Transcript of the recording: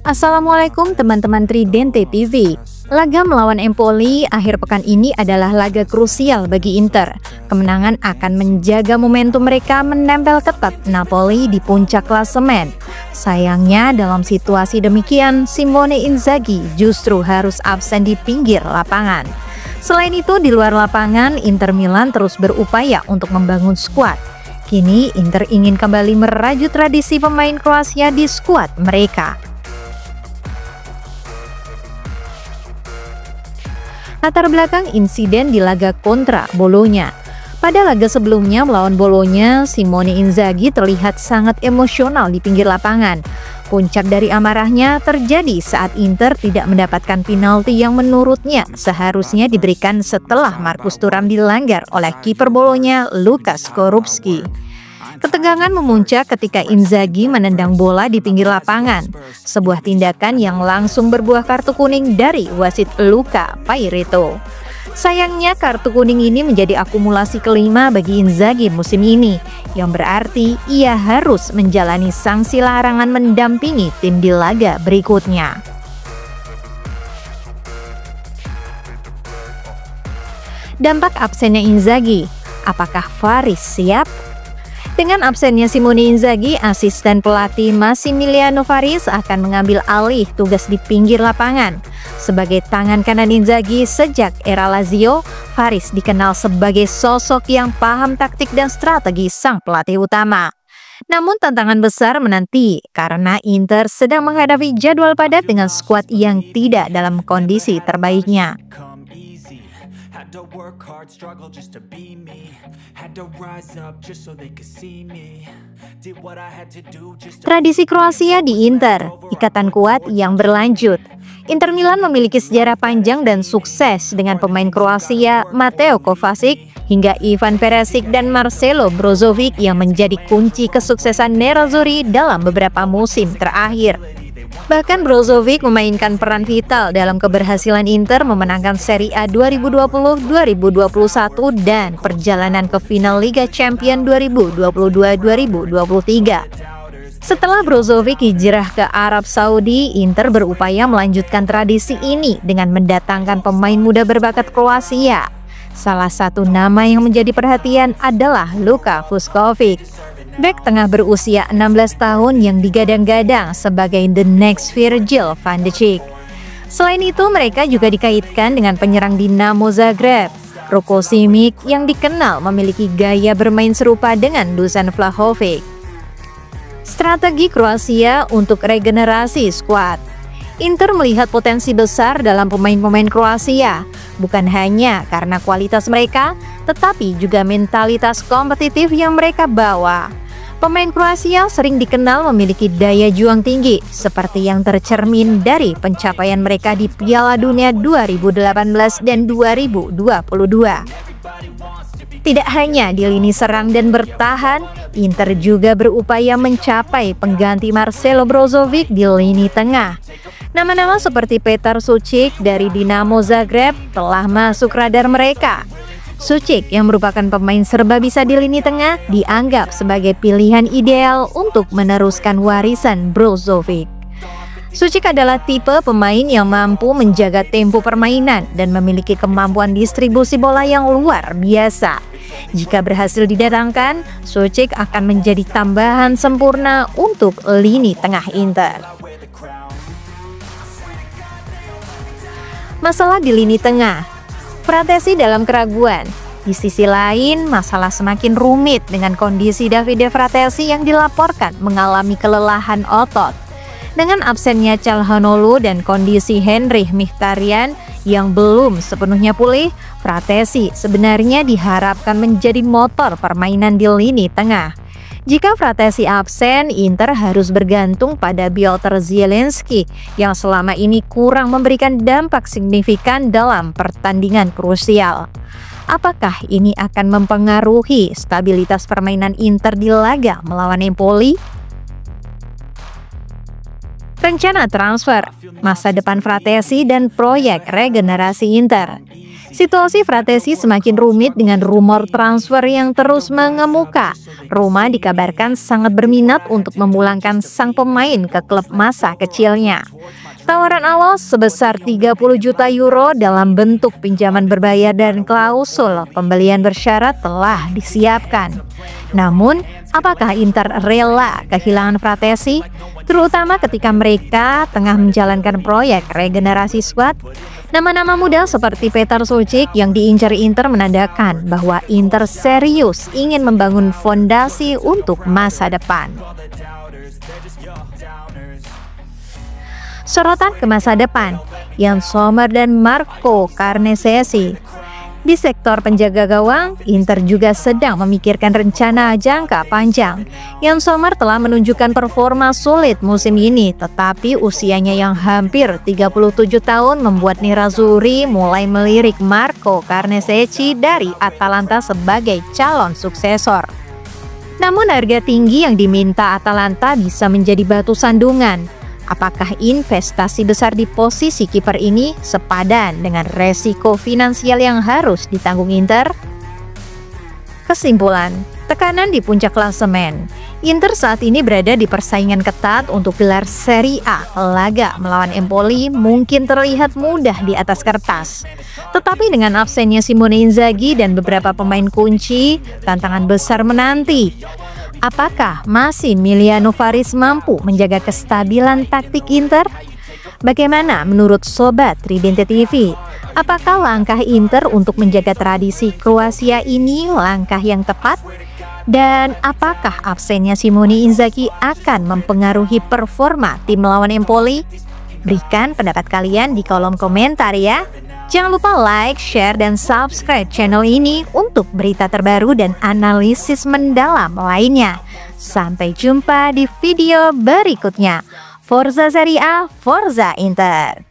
Assalamualaikum teman-teman Tridente TV. Laga melawan Empoli akhir pekan ini adalah laga krusial bagi Inter. Kemenangan akan menjaga momentum mereka menempel ketat Napoli di puncak klasemen. Sayangnya dalam situasi demikian, Simone Inzaghi justru harus absen di pinggir lapangan. Selain itu, di luar lapangan, Inter Milan terus berupaya untuk membangun skuad. Kini Inter ingin kembali merajut tradisi pemain Kroasia di skuad mereka. Latar belakang insiden di laga kontra Bologna. Pada laga sebelumnya melawan Bologna, Simone Inzaghi terlihat sangat emosional di pinggir lapangan. Puncak dari amarahnya terjadi saat Inter tidak mendapatkan penalti yang menurutnya seharusnya diberikan setelah Marcus Thuram dilanggar oleh kiper Bologna Luka Skorupski. Ketegangan memuncak ketika Inzaghi menendang bola di pinggir lapangan, sebuah tindakan yang langsung berbuah kartu kuning dari wasit Luca Pairetto. Sayangnya kartu kuning ini menjadi akumulasi kelima bagi Inzaghi musim ini, yang berarti ia harus menjalani sanksi larangan mendampingi tim di laga berikutnya. Dampak absennya Inzaghi, apakah Faris siap? Dengan absennya Simone Inzaghi, asisten pelatih Massimiliano Faris akan mengambil alih tugas di pinggir lapangan. Sebagai tangan kanan Inzaghi sejak era Lazio, Faris dikenal sebagai sosok yang paham taktik dan strategi sang pelatih utama. Namun tantangan besar menanti karena Inter sedang menghadapi jadwal padat dengan skuad yang tidak dalam kondisi terbaiknya. To work hard, struggle just to be me. Had to rise up just so they could see me. Did what I had to do just to... Tradisi Kroasia di Inter, ikatan kuat yang berlanjut. Inter Milan memiliki sejarah panjang dan sukses dengan pemain Kroasia Mateo Kovacic hingga Ivan Perisic dan Marcelo Brozovic yang menjadi kunci kesuksesan Nerazzurri dalam beberapa musim terakhir. Bahkan Brozovic memainkan peran vital dalam keberhasilan Inter memenangkan Serie A 2020-2021 dan perjalanan ke final Liga Champions 2022-2023. Setelah Brozovic hijrah ke Arab Saudi, Inter berupaya melanjutkan tradisi ini dengan mendatangkan pemain muda berbakat Kroasia. Salah satu nama yang menjadi perhatian adalah Luka Vuskovic. Bek tengah berusia 16 tahun yang digadang-gadang sebagai the next Virgil van Dijk. Selain itu, mereka juga dikaitkan dengan penyerang Dinamo Zagreb, Roko Simic, yang dikenal memiliki gaya bermain serupa dengan Dusan Vlahovic. Strategi Kroasia untuk regenerasi skuad. Inter melihat potensi besar dalam pemain-pemain Kroasia, bukan hanya karena kualitas mereka, tetapi juga mentalitas kompetitif yang mereka bawa. Pemain Kroasia sering dikenal memiliki daya juang tinggi, seperti yang tercermin dari pencapaian mereka di Piala Dunia 2018 dan 2022. Tidak hanya di lini serang dan bertahan, Inter juga berupaya mencapai pengganti Marcelo Brozovic di lini tengah. Nama-nama seperti Petar Sucic dari Dinamo Zagreb telah masuk radar mereka. Sucic yang merupakan pemain serba bisa di lini tengah dianggap sebagai pilihan ideal untuk meneruskan warisan Brozovic. Sucic adalah tipe pemain yang mampu menjaga tempo permainan dan memiliki kemampuan distribusi bola yang luar biasa. Jika berhasil didatangkan, Sucic akan menjadi tambahan sempurna untuk lini tengah Inter. Masalah di lini tengah. Fratesi dalam keraguan. Di sisi lain, masalah semakin rumit dengan kondisi Davide Fratesi yang dilaporkan mengalami kelelahan otot. Dengan absennya Calhanoglu dan kondisi Henrikh Mkhitaryan yang belum sepenuhnya pulih, Fratesi sebenarnya diharapkan menjadi motor permainan di lini tengah. Jika Fratesi absen, Inter harus bergantung pada Piotr Zielinski yang selama ini kurang memberikan dampak signifikan dalam pertandingan krusial. Apakah ini akan mempengaruhi stabilitas permainan Inter di laga melawan Empoli? Rencana transfer, masa depan Fratesi dan proyek regenerasi Inter. Situasi Fratesi semakin rumit dengan rumor transfer yang terus mengemuka. Roma dikabarkan sangat berminat untuk memulangkan sang pemain ke klub masa kecilnya. Tawaran awal sebesar 30 juta euro dalam bentuk pinjaman berbayar dan klausul pembelian bersyarat telah disiapkan. Namun, apakah Inter rela kehilangan Fratesi, terutama ketika mereka tengah menjalankan proyek regenerasi skuad? Nama-nama muda seperti Petar Soucek yang diincar Inter menandakan bahwa Inter serius ingin membangun fondasi untuk masa depan. Sorotan ke masa depan, Yann Sommer dan Marco Carnesecchi. Di sektor penjaga gawang, Inter juga sedang memikirkan rencana jangka panjang. Yann Sommer telah menunjukkan performa sulit musim ini, tetapi usianya yang hampir 37 tahun membuat Nerazzurri mulai melirik Marco Carnesecchi dari Atalanta sebagai calon suksesor. Namun harga tinggi yang diminta Atalanta bisa menjadi batu sandungan. Apakah investasi besar di posisi kiper ini sepadan dengan resiko finansial yang harus ditanggung Inter? Kesimpulan, tekanan di puncak klasemen. Inter saat ini berada di persaingan ketat untuk gelar Serie A. Laga melawan Empoli mungkin terlihat mudah di atas kertas. Tetapi dengan absennya Simone Inzaghi dan beberapa pemain kunci, tantangan besar menanti. Apakah masih Emiliano Faris mampu menjaga kestabilan taktik Inter? Bagaimana menurut Sobat Tridente TV? Apakah langkah Inter untuk menjaga tradisi Kroasia ini langkah yang tepat? Dan apakah absennya Simone Inzaghi akan mempengaruhi performa tim lawan Empoli? Berikan pendapat kalian di kolom komentar ya. Jangan lupa like, share, dan subscribe channel ini untuk berita terbaru dan analisis mendalam lainnya. Sampai jumpa di video berikutnya. Forza Serie A, Forza Inter.